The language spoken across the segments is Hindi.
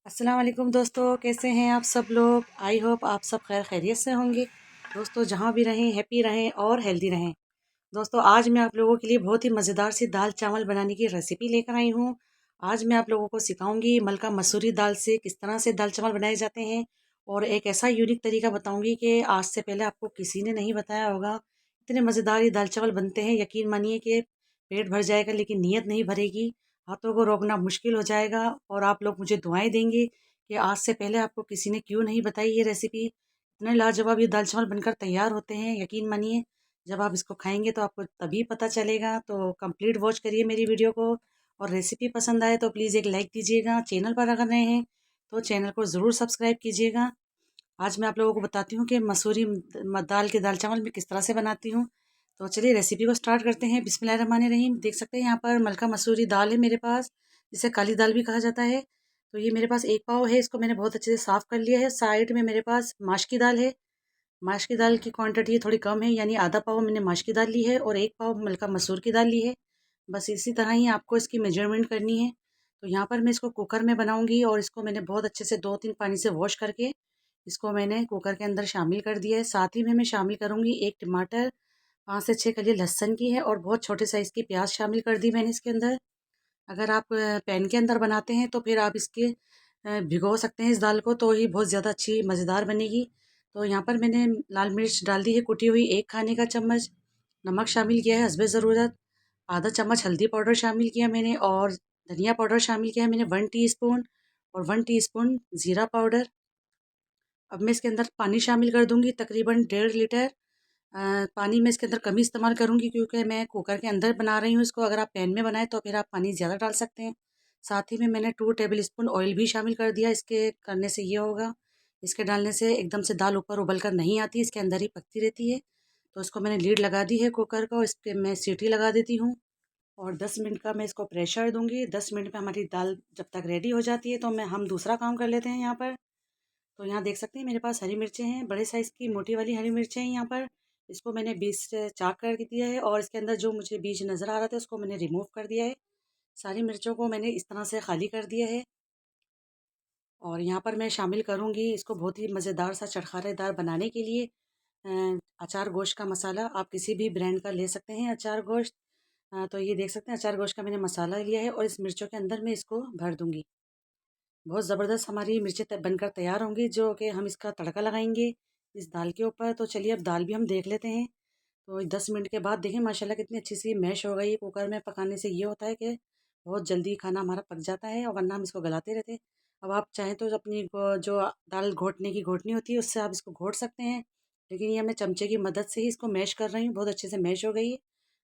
अस्सलाम वालेकुम दोस्तों, कैसे हैं आप सब लोग। आई होप आप सब खैर खैरियत से होंगे। दोस्तों जहाँ भी रहें हैप्पी रहें और हेल्दी रहें। दोस्तों आज मैं आप लोगों के लिए बहुत ही मज़ेदार सी दाल चावल बनाने की रेसिपी लेकर आई हूँ। आज मैं आप लोगों को सिखाऊंगी मलका मसूरी दाल से किस तरह से दाल चावल बनाए जाते हैं, और एक ऐसा यूनिक तरीका बताऊंगी कि आज से पहले आपको किसी ने नहीं बताया होगा। इतने मज़ेदार ये दाल चावल बनते हैं, यकीन मानिए कि पेट भर जाएगा लेकिन नीयत नहीं भरेगी। हाथों को रोकना मुश्किल हो जाएगा और आप लोग मुझे दुआएं देंगे कि आज से पहले आपको किसी ने क्यों नहीं बताई ये रेसिपी। इतने लाजवाब ये दाल चावल बनकर तैयार होते हैं, यकीन मानिए जब आप इसको खाएंगे तो आपको तभी पता चलेगा। तो कंप्लीट वॉच करिए मेरी वीडियो को, और रेसिपी पसंद आए तो प्लीज़ एक लाइक दीजिएगा। चैनल पर अगर नए हैं तो चैनल को ज़रूर सब्सक्राइब कीजिएगा। आज मैं आप लोगों को बताती हूँ कि मसूरी दाल के दाल चावल मैं किस तरह से बनाती हूँ। तो चलिए रेसिपी को स्टार्ट करते हैं। बिस्मिल्लाहिर्रहमानिर्रहीम। देख सकते हैं यहाँ पर मलका मसूरी दाल है मेरे पास, जिसे काली दाल भी कहा जाता है। तो ये मेरे पास एक पाव है, इसको मैंने बहुत अच्छे से साफ़ कर लिया है। साइड में मेरे पास माश की दाल है। माश की दाल की क्वांटिटी थोड़ी कम है, यानी आधा पाव मैंने माश की दाल ली है और एक पाव मलका मसूर की दाल ली है। बस इसी तरह ही आपको इसकी मेजरमेंट करनी है। तो यहाँ पर मैं इसको कुकर में बनाऊंगी, और इसको मैंने बहुत अच्छे से 2-3 पानी से वॉश करके इसको मैंने कुकर के अंदर शामिल कर दिया है। साथ ही में मैं शामिल करूँगी एक टमाटर, 5 से 6 कली लहसन की है, और बहुत छोटे साइज़ की प्याज शामिल कर दी मैंने इसके अंदर। अगर आप पैन के अंदर बनाते हैं तो फिर आप इसके भिगो सकते हैं इस दाल को, तो ही बहुत ज़्यादा अच्छी मज़ेदार बनेगी। तो यहाँ पर मैंने लाल मिर्च डाल दी है कुटी हुई 1 खाने का चम्मच, नमक शामिल किया है हस्बे ज़रूरत, आधा चम्मच हल्दी पाउडर शामिल किया मैंने, और धनिया पाउडर शामिल किया है मैंने 1 टीस्पून, और 1 टीस्पून ज़ीरा पाउडर। अब मैं इसके अंदर पानी शामिल कर दूँगी, तकरीबन 1.5 लीटर। पानी मैं इसके अंदर कम ही इस्तेमाल करूँगी क्योंकि मैं कुकर के अंदर बना रही हूँ इसको। अगर आप पैन में बनाएं तो फिर आप पानी ज़्यादा डाल सकते हैं। साथ ही में मैंने 2 टेबल स्पून ऑयल भी शामिल कर दिया। इसके करने से ये होगा, इसके डालने से एकदम से दाल ऊपर उबल कर नहीं आती, इसके अंदर ही पकती रहती है। तो इसको मैंने लीड लगा दी है कुकर को, इस पर मैं सीटी लगा देती हूँ, और 10 मिनट का मैं इसको प्रेशर दूंगी। 10 मिनट में हमारी दाल जब तक रेडी हो जाती है तो हम दूसरा काम कर लेते हैं यहाँ पर। तो यहाँ देख सकते हैं मेरे पास हरी मिर्चें हैं, बड़े साइज़ की मोटी वाली हरी मिर्चें हैं यहाँ पर। इसको मैंने बीच से चाक कर दिया है, और इसके अंदर जो मुझे बीज नज़र आ रहा था उसको मैंने रिमूव कर दिया है। सारी मिर्चों को मैंने इस तरह से खाली कर दिया है। और यहाँ पर मैं शामिल करूँगी इसको बहुत ही मज़ेदार सा चटखारेदार बनाने के लिए अचार गोश्त का मसाला। आप किसी भी ब्रांड का ले सकते हैं अचार गोश्त। तो ये देख सकते हैं अचार गोश्त का मैंने मसाला लिया है, और इस मिर्चों के अंदर मैं इसको भर दूँगी। बहुत ज़बरदस्त हमारी मिर्चें बनकर तैयार होंगी, जो कि हम इसका तड़का लगाएंगे इस दाल के ऊपर। तो चलिए अब दाल भी हम देख लेते हैं। तो 10 मिनट के बाद देखें माशाल्लाह कितनी अच्छी सी मैश हो गई। कुकर में पकाने से ये होता है कि बहुत जल्दी खाना हमारा पक जाता है, और वरना हम इसको गलाते रहते हैं। अब आप चाहें तो अपनी जो दाल घोटने की घोटनी होती है उससे आप इसको घोट सकते हैं, लेकिन ये मैं चमचे की मदद से ही इसको मैश कर रही हूँ। बहुत अच्छे से मैश हो गई है।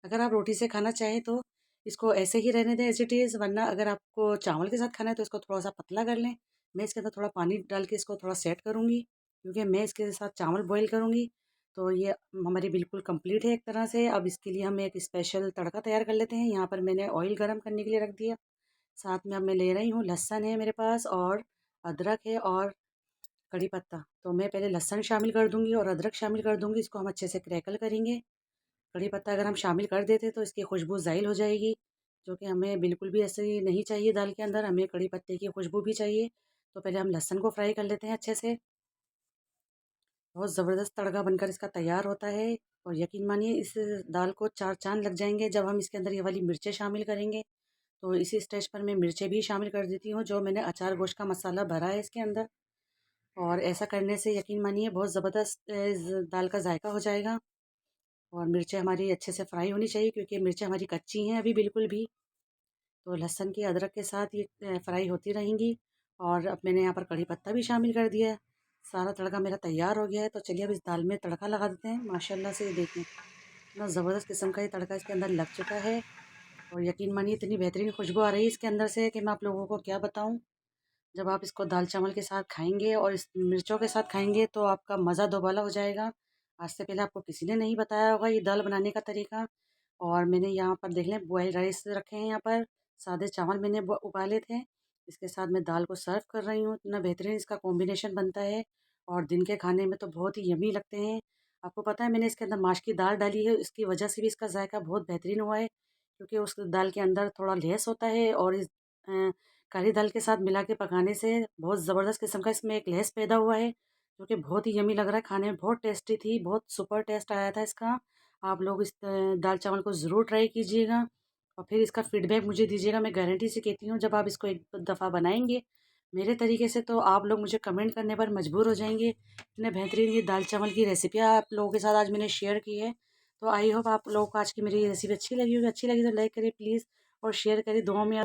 अगर आप रोटी से खाना चाहें तो इसको ऐसे ही रहने दें एज इट इज़, वरना अगर आपको चावल के साथ खाना है तो इसको थोड़ा सा पतला कर लें। मैं इसके अंदर थोड़ा पानी डाल के इसको थोड़ा सेट करूँगी, क्योंकि मैं इसके साथ चावल बॉईल करूँगी। तो ये हमारी बिल्कुल कंप्लीट है एक तरह से। अब इसके लिए हम एक स्पेशल तड़का तैयार कर लेते हैं। यहाँ पर मैंने ऑयल गर्म करने के लिए रख दिया। साथ में अब मैं ले रही हूँ लहसुन है मेरे पास, और अदरक है, और कड़ी पत्ता। तो मैं पहले लहसुन शामिल कर दूँगी और अदरक शामिल कर दूँगी। इसको हम अच्छे से क्रैकल करेंगे। कड़ी पत्ता अगर हम शामिल कर देते तो इसकी खुशबू ज़ाइल हो जाएगी, जो कि हमें बिल्कुल भी ऐसे नहीं चाहिए दाल के अंदर। हमें कड़ी पत्ते की खुशबू भी चाहिए। तो पहले हम लहसुन को फ्राई कर लेते हैं अच्छे से। बहुत ज़बरदस्त तड़का बनकर इसका तैयार होता है, और यकीन मानिए इस दाल को 4 चाँद लग जाएंगे जब हम इसके अंदर ये वाली मिर्चें शामिल करेंगे। तो इसी स्टेज पर मैं मिर्चें भी शामिल कर देती हूँ, जो मैंने अचार गोश्त का मसाला भरा है इसके अंदर। और ऐसा करने से यकीन मानिए बहुत ज़बरदस्त दाल का जायका हो जाएगा। और मिर्चें हमारी अच्छे से फ्राई होनी चाहिए, क्योंकि मिर्चें हमारी कच्ची हैं अभी बिल्कुल भी। तो लहसुन की अदरक के साथ ये फ्राई होती रहेंगी। और अब मैंने यहाँ पर कड़ी पत्ता भी शामिल कर दिया है। सारा तड़का मेरा तैयार हो गया है। तो चलिए अब इस दाल में तड़का लगा देते हैं। माशाल्लाह से ये देखें इतना ज़बरदस्त किस्म का ये तड़का इसके अंदर लग चुका है, और यकीन मानिए इतनी बेहतरीन खुशबू आ रही है इसके अंदर से कि मैं आप लोगों को क्या बताऊँ। जब आप इसको दाल चावल के साथ खाएंगे और इस मिर्चों के साथ खाएंगे तो आपका मज़ा दोबाला हो जाएगा। आज से पहले आपको किसी ने नहीं बताया होगा ये दाल बनाने का तरीका। और मैंने यहाँ पर देख लें बॉयल राइस रखे हैं यहाँ पर, सादे चावल मैंने उबाले थे। इसके साथ मैं दाल को सर्व कर रही हूँ। इतना बेहतरीन इसका कॉम्बिनेशन बनता है, और दिन के खाने में तो बहुत ही यमी लगते हैं। आपको पता है मैंने इसके अंदर माश की दाल डाली है, इसकी वजह से भी इसका जायका बहुत बेहतरीन हुआ है, क्योंकि उस दाल के अंदर थोड़ा लेस होता है, और इस करी दाल के साथ मिला के पकाने से बहुत ज़बरदस्त किस्म का इसमें एक लेस पैदा हुआ है, जो कि बहुत ही यमी लग रहा है। खाने में बहुत टेस्टी थी, बहुत सुपर टेस्ट आया था इसका। आप लोग इस दाल चावल को ज़रूर ट्राई कीजिएगा और फिर इसका फीडबैक मुझे दीजिएगा। मैं गारंटी से कहती हूँ, जब आप इसको एक दफ़ा बनाएंगे मेरे तरीके से, तो आप लोग मुझे कमेंट करने पर मजबूर हो जाएंगे। इतने बेहतरीन ये दाल चावल की रेसिपी आप लोगों के साथ आज मैंने शेयर की है। तो आई होप आप लोगों को आज की मेरी रेसिपी अच्छी लगी होगी। अच्छी लगी तो लाइक करिए प्लीज़ और शेयर करिए। दुआओं में